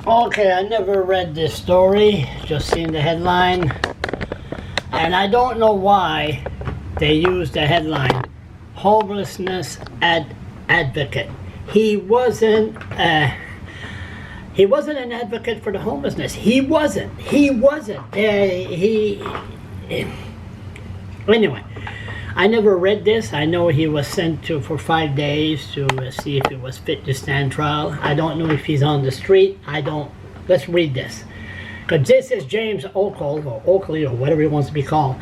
Okay, I never read this story, just seen the headline. And I don't know why they used the headline, homelessness advocate. He wasn't an advocate for the homelessness. He wasn't. Anyway, I never read this. I know he was sent to for 5 days to see if he was fit to stand trial. I don't know if he's on the street. Let's read this. Because this is James Oickle, or Oickle, or whatever he wants to be called.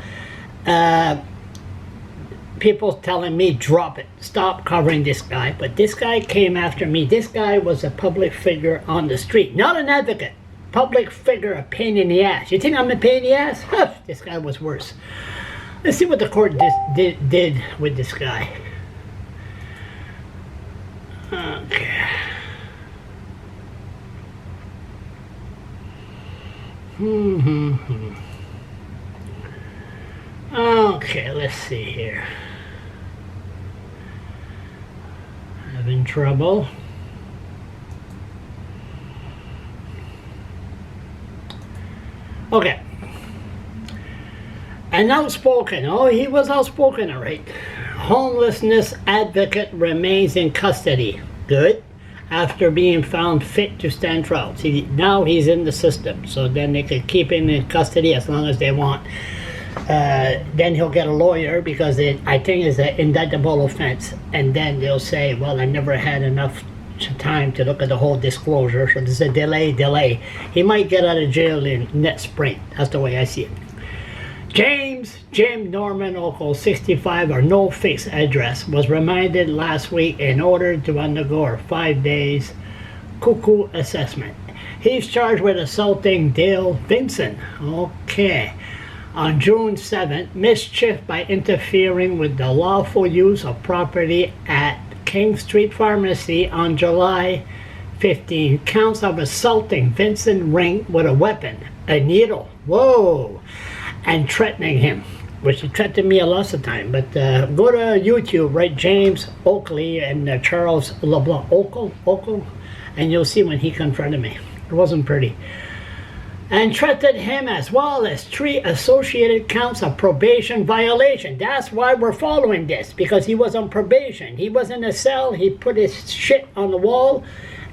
People telling me, drop it. Stop covering this guy. But this guy came after me. This guy was a public figure on the street. Not an advocate. Public figure, a pain in the ass. You think I'm a pain in the ass? This guy was worse. Let's see what the court did with this guy. Okay. Okay, let's see here. Having trouble. Okay. An outspoken, he was outspoken, all right. Homelessness advocate remains in custody. Good. After being found fit to stand trial. See, now he's in the system, so then they could keep him in custody as long as they want. Then he'll get a lawyer because I think it's an indictable offense, and then they'll say, well, I never had enough time to look at the whole disclosure, so there's a delay. He might get out of jail in next spring. That's the way I see it. Jim Norman Oickle, 65, or no fixed address, was remanded last week in order to undergo a 5 days cuckoo assessment. He's charged with assaulting Dale Vinson, on June 7th, mischief by interfering with the lawful use of property at King Street Pharmacy on July 15. Counts of assaulting Vincent Ring with a weapon, a needle, and threatening him, which he threatened me a lot of time. But go to YouTube, write James Oickle and Charles LeBlanc, Oickle, and you'll see when he confronted me. It wasn't pretty. And threatened him as well as 3 associated counts of probation violation. That's why we're following this, because he was on probation. He was in a cell, he put his shit on the wall,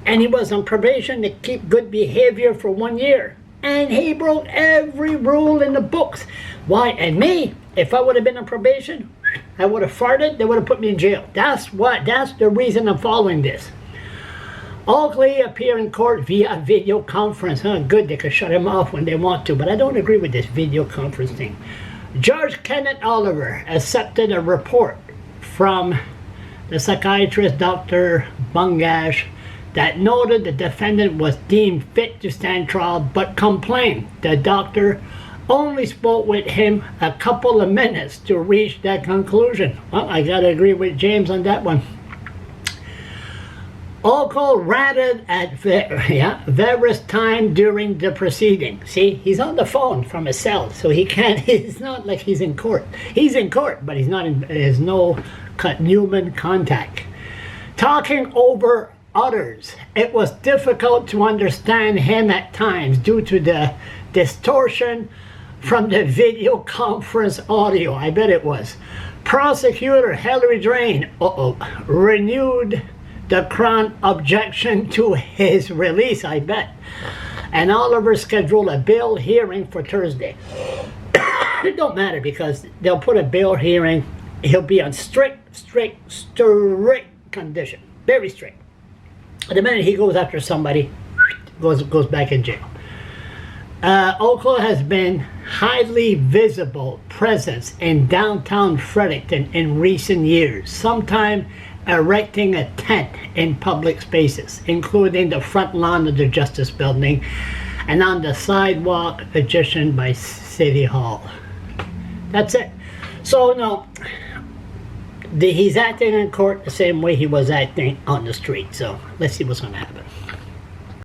and he was on probation to keep good behavior for 1 year. And he broke every rule in the books. Why? And me, if I would have been on probation, I would have farted, they would have put me in jail. That's the reason I'm following this. Oickle appeared in court via video conference. Good, they could shut him off when they want to, but I don't agree with this video conference thing. Judge Kenneth Oliver accepted a report from the psychiatrist Dr. Bungash that noted the defendant was deemed fit to stand trial, but complained the doctor only spoke with him a couple of minutes to reach that conclusion. Well, I gotta agree with James on that one. Oickle ranted at various time during the proceeding. See, he's on the phone from his cell, so he can't, it's not like he's in court. He's in court, but he's not in, there's no human contact. Talking over others. It was difficult to understand him at times due to the distortion from the video conference audio. I bet it was. Prosecutor Hilary Drain renewed the Crown objection to his release, I bet. And Oliver scheduled a bail hearing for Thursday. It don't matter because they'll put a bail hearing. He'll be on strict condition. Very strict. The minute he goes after somebody, goes back in jail. Oickle has been highly visible presence in downtown Fredericton in recent years, sometimes erecting a tent in public spaces, including the front lawn of the Justice Building and on the sidewalk adjacent by City Hall. That's it. So, no, he's acting in court the same way he was acting on the street. So, let's see what's going to happen.